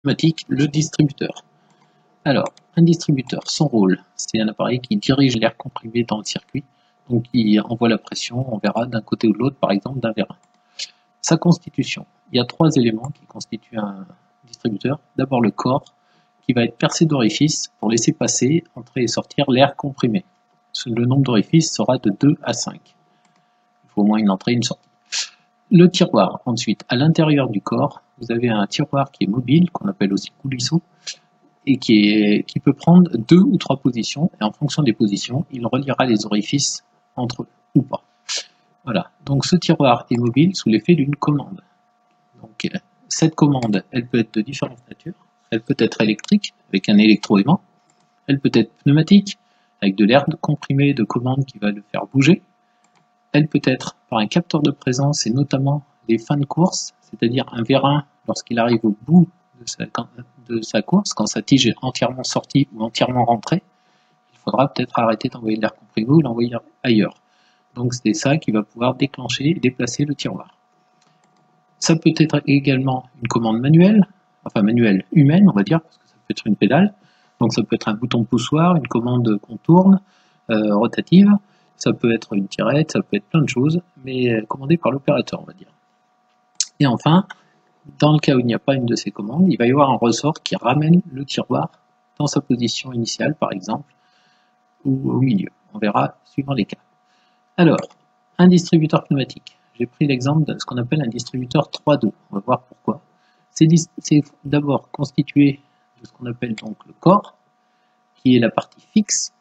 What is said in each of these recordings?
pneumatique, le distributeur. Alors, un distributeur, son rôle, c'est un appareil qui dirige l'air comprimé dans le circuit, donc qui envoie la pression, on verra d'un côté ou de l'autre, par exemple d'un vérin. Sa constitution, il y a 3 éléments qui constituent un distributeur. D'abord le corps, qui va être percé d'orifices pour laisser passer, entrer et sortir l'air comprimé. Le nombre d'orifices sera de 2 à 5. Il faut au moins une entrée et une sortie. Le tiroir, ensuite, à l'intérieur du corps, vous avez un tiroir qui est mobile, qu'on appelle aussi coulisseau, et qui peut prendre 2 ou 3 positions, et en fonction des positions, il reliera les orifices entre eux, ou pas. Voilà, donc ce tiroir est mobile sous l'effet d'une commande. Donc cette commande, elle peut être de différentes natures. Elle peut être électrique, avec un électroaimant. Elle peut être pneumatique, avec de l'air comprimé de commande qui va le faire bouger. Elle peut être par un capteur de présence, et notamment les fins de course, c'est-à-dire un vérin, lorsqu'il arrive au bout de sa course, quand sa tige est entièrement sortie ou entièrement rentrée, il faudra peut-être arrêter d'envoyer de l'air comprimé ou l'envoyer ailleurs. Donc c'est ça qui va pouvoir déclencher et déplacer le tiroir. Ça peut être également une commande manuelle, enfin manuelle humaine on va dire, parce que ça peut être une pédale, donc ça peut être un bouton poussoir, une commande qu'on tourne, rotative, ça peut être une tirette, ça peut être plein de choses, mais commandée par l'opérateur on va dire. Et enfin, dans le cas où il n'y a pas une de ces commandes, il va y avoir un ressort qui ramène le tiroir dans sa position initiale par exemple, ou au milieu, on verra suivant les cas. Alors, un distributeur pneumatique. J'ai pris l'exemple de ce qu'on appelle un distributeur 3-2. On va voir pourquoi. C'est d'abord constitué de ce qu'on appelle donc le corps, qui est la partie fixe.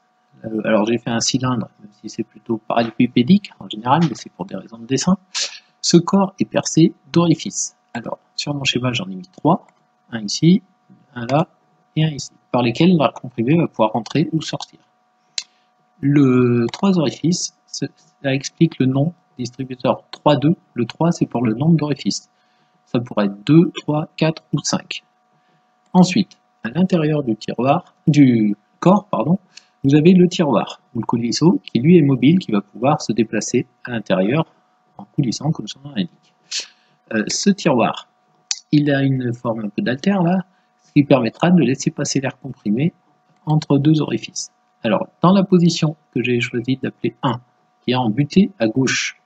Alors j'ai fait un cylindre, même si c'est plutôt parallélépipédique en général, mais c'est pour des raisons de dessin. Ce corps est percé d'orifices. Alors, sur mon schéma, j'en ai mis 3. Un ici, un là et un ici, par lesquels l'air comprimé va pouvoir entrer ou sortir. Le 3 orifices, ça explique le nom distributeur 3-2. Le 3, c'est pour le nombre d'orifices. Ça pourrait être 2, 3, 4 ou 5. Ensuite, à l'intérieur du corps, vous avez le tiroir, ou le coulisseau, qui lui est mobile, qui va pouvoir se déplacer à l'intérieur en coulissant, comme son nom l'indique. Ce tiroir, il a une forme un peu d'altère là, ce qui permettra de laisser passer l'air comprimé entre 2 orifices. Alors, dans la position que j'ai choisi d'appeler 1, qui est en butée à gauche,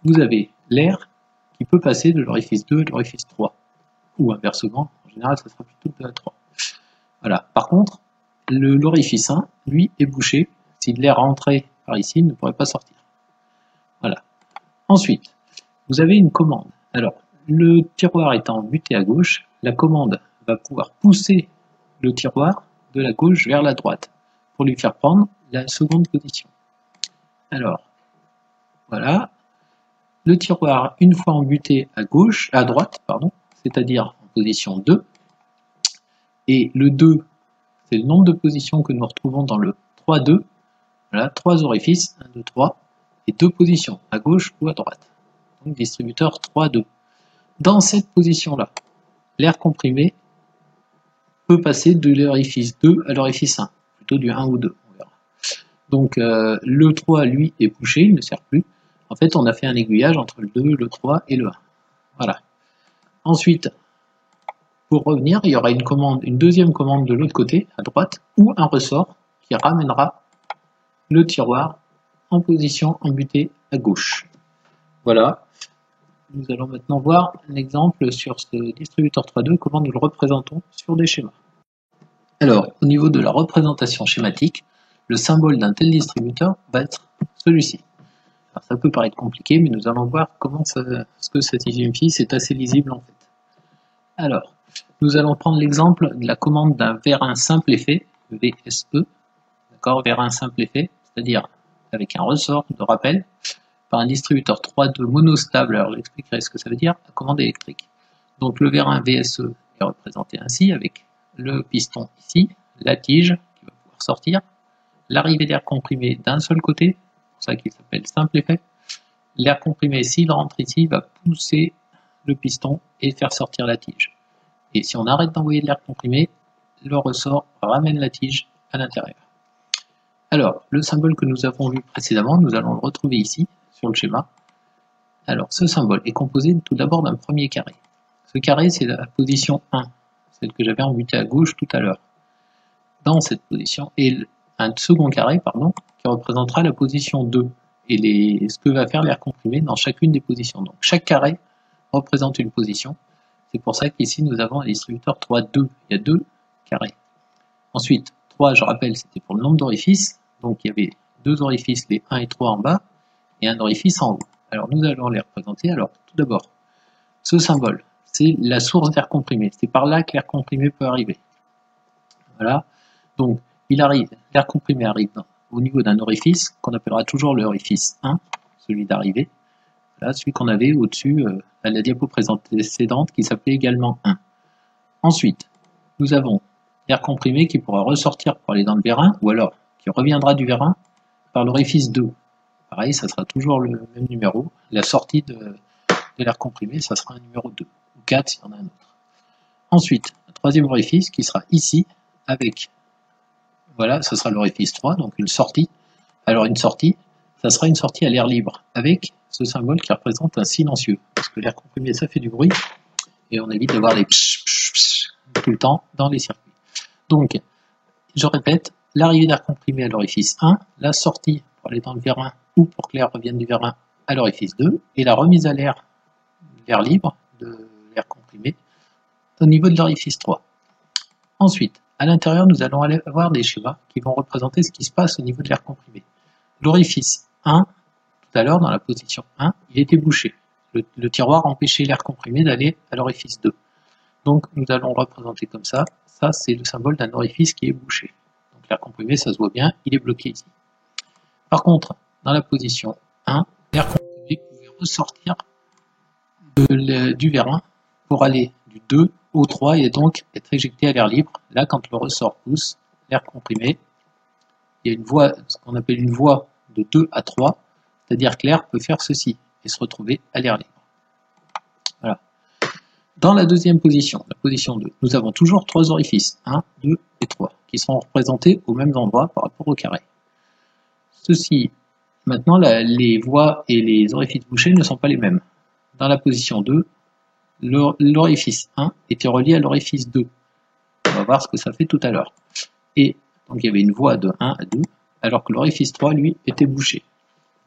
vous avez l'air qui peut passer de l'orifice 2 à l'orifice 3, ou inversement, en général ça sera plutôt de 2 à 3. Voilà. Par contre, l'orifice 1, lui, est bouché. Si l'air rentrait par ici, il ne pourrait pas sortir. Voilà. Ensuite, vous avez une commande. Alors, le tiroir étant buté à gauche, la commande va pouvoir pousser le tiroir de la gauche vers la droite, pour lui faire prendre la seconde position. Alors, voilà, le tiroir, une fois embuté à droite, c'est-à-dire en position 2, et le 2, c'est le nombre de positions que nous retrouvons dans le 3-2, voilà, 3 orifices, 1, 2, 3, et 2 positions, à gauche ou à droite. Donc distributeur 3-2. Dans cette position-là, l'air comprimé peut passer de l'orifice 2 à l'orifice 1, plutôt du 1 ou 2, on verra. Donc le 3, lui, est bouché, il ne sert plus. En fait, on a fait un aiguillage entre le 2, le 3 et le 1. Voilà. Ensuite, pour revenir, il y aura une deuxième commande de l'autre côté, à droite, ou un ressort qui ramènera le tiroir en position embutée à gauche. Voilà. Nous allons maintenant voir un exemple sur ce distributeur 3.2, comment nous le représentons sur des schémas. Alors, au niveau de la représentation schématique, le symbole d'un tel distributeur va être celui-ci. Alors, ça peut paraître compliqué, mais nous allons voir comment ce que ça signifie, c'est assez lisible en fait. Alors, nous allons prendre l'exemple de la commande d'un vérin simple effet, VSE, d'accord, vérin simple effet, c'est-à-dire avec un ressort de rappel, par un distributeur 3.2 monostable, alors j'expliquerai ce que ça veut dire, à commande électrique. Donc le vérin VSE est représenté ainsi, avec le piston ici, la tige qui va pouvoir sortir, l'arrivée d'air comprimé d'un seul côté, c'est pour ça qu'il s'appelle simple effet. L'air comprimé, s'il rentre ici, va pousser le piston et faire sortir la tige. Et si on arrête d'envoyer de l'air comprimé, le ressort ramène la tige à l'intérieur. Alors, le symbole que nous avons vu précédemment, nous allons le retrouver ici, sur le schéma. Alors, ce symbole est composé tout d'abord d'un premier carré. Ce carré, c'est la position 1, celle que j'avais embutée à gauche tout à l'heure, dans cette position, et un second carré, pardon, qui représentera la position 2, et ce que va faire l'air comprimé dans chacune des positions. Donc chaque carré représente une position. C'est pour ça qu'ici nous avons un distributeur 3, 2. Il y a 2 carrés. Ensuite, 3, je rappelle, c'était pour le nombre d'orifices. Donc il y avait 2 orifices, les 1 et 3 en bas, et un orifice en haut. Alors nous allons les représenter. Alors tout d'abord, ce symbole, c'est la source d'air comprimé. C'est par là que l'air comprimé peut arriver. Voilà. Donc il arrive, l'air comprimé arrive au niveau d'un orifice, qu'on appellera toujours l'orifice 1, celui d'arrivée. Là, celui qu'on avait au-dessus à la diapo précédente qui s'appelait également 1. Ensuite, nous avons l'air comprimé qui pourra ressortir pour aller dans le vérin, ou alors qui reviendra du vérin par l'orifice 2. Pareil, ça sera toujours le même numéro. La sortie de l'air comprimé, ça sera un numéro 2, ou 4 s'il y en a un autre. Ensuite, un troisième orifice qui sera ici, avec, voilà, ça sera l'orifice 3, donc une sortie. Alors une sortie, ça sera une sortie à l'air libre, avec ce symbole qui représente un silencieux, parce que l'air comprimé ça fait du bruit, et on évite d'avoir des psh, psh, psh tout le temps dans les circuits. Donc, je répète, l'arrivée d'air comprimé à l'orifice 1, la sortie pour aller dans le vérin, ou pour que l'air revienne du vérin à l'orifice 2, et la remise à l'air libre, de l'air comprimé, au niveau de l'orifice 3. Ensuite, à l'intérieur, nous allons avoir des schémas qui vont représenter ce qui se passe au niveau de l'air comprimé. L'orifice 1, tout à l'heure, dans la position 1, il était bouché. Le tiroir empêchait l'air comprimé d'aller à l'orifice 2. Donc nous allons représenter comme ça. Ça, c'est le symbole d'un orifice qui est bouché. Donc l'air comprimé, ça se voit bien, il est bloqué ici. Par contre, dans la position 1, l'air comprimé pouvait ressortir du vérin pour aller du 2 au 3 et donc être éjecté à l'air libre. Là, quand le ressort pousse, l'air comprimé, il y a une voie, ce qu'on appelle une voie de 2 à 3, c'est-à-dire que l'air peut faire ceci et se retrouver à l'air libre. Voilà. Dans la deuxième position, la position 2, nous avons toujours 3 orifices, 1, 2 et 3, qui seront représentés aux mêmes endroits par rapport au carré. Ceci, maintenant, les voies et les orifices bouchés ne sont pas les mêmes. Dans la position 2, l'orifice 1 était relié à l'orifice 2. On va voir ce que ça fait tout à l'heure. Et donc il y avait une voie de 1 à 2, alors que l'orifice 3, lui, était bouché.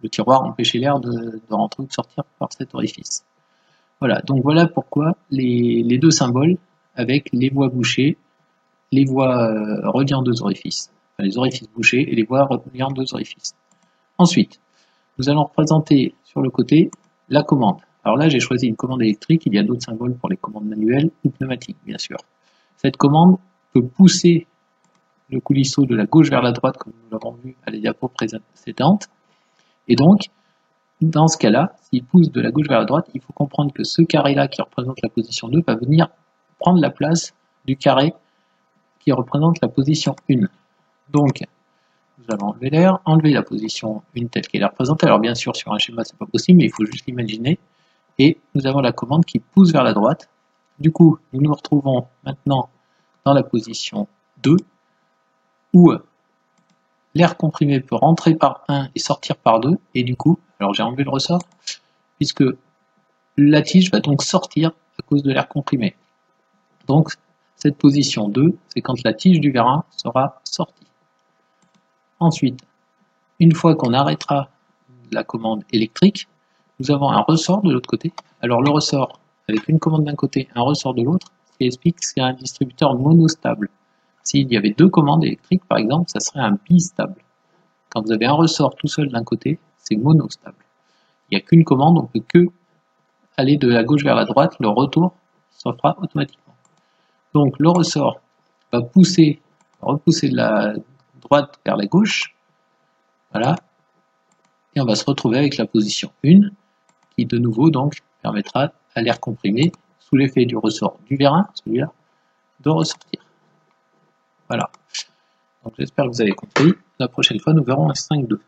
Le tiroir empêchait l'air de rentrer ou de sortir par cet orifice. Voilà, donc voilà pourquoi les deux symboles avec les voies bouchées, les voies reliant deux orifices, enfin, les orifices bouchés et les voies reliant deux orifices. Ensuite, nous allons représenter sur le côté la commande. Alors là, j'ai choisi une commande électrique, il y a d'autres symboles pour les commandes manuelles ou pneumatiques, bien sûr. Cette commande peut pousser le coulisseau de la gauche vers la droite, comme nous l'avons vu à la diapo précédente. Et donc, dans ce cas-là, s'il pousse de la gauche vers la droite, il faut comprendre que ce carré-là qui représente la position 2 va venir prendre la place du carré qui représente la position 1. Donc, nous allons enlever l'air, enlever la position 1 telle qu'elle est représentée. Alors bien sûr, sur un schéma, c'est pas possible, mais il faut juste l'imaginer. Et nous avons la commande qui pousse vers la droite. Du coup, nous nous retrouvons maintenant dans la position 2, où l'air comprimé peut rentrer par 1 et sortir par 2, et du coup, alors j'ai enlevé le ressort, puisque la tige va donc sortir à cause de l'air comprimé. Donc, cette position 2, c'est quand la tige du vérin sera sortie. Ensuite, une fois qu'on arrêtera la commande électrique, nous avons un ressort de l'autre côté. Alors le ressort, avec une commande d'un côté, un ressort de l'autre, ce qui explique que c'est un distributeur monostable. S'il y avait deux commandes électriques, par exemple, ça serait un bistable. Quand vous avez un ressort tout seul d'un côté, c'est monostable. Il n'y a qu'une commande, on ne peut que aller de la gauche vers la droite, le retour se fera automatiquement. Donc le ressort va repousser de la droite vers la gauche, voilà, et on va se retrouver avec la position 1, qui de nouveau donc permettra à l'air comprimé, sous l'effet du ressort du vérin, celui-là, de ressortir. Voilà. Donc j'espère que vous avez compris. La prochaine fois, nous verrons un 5-2.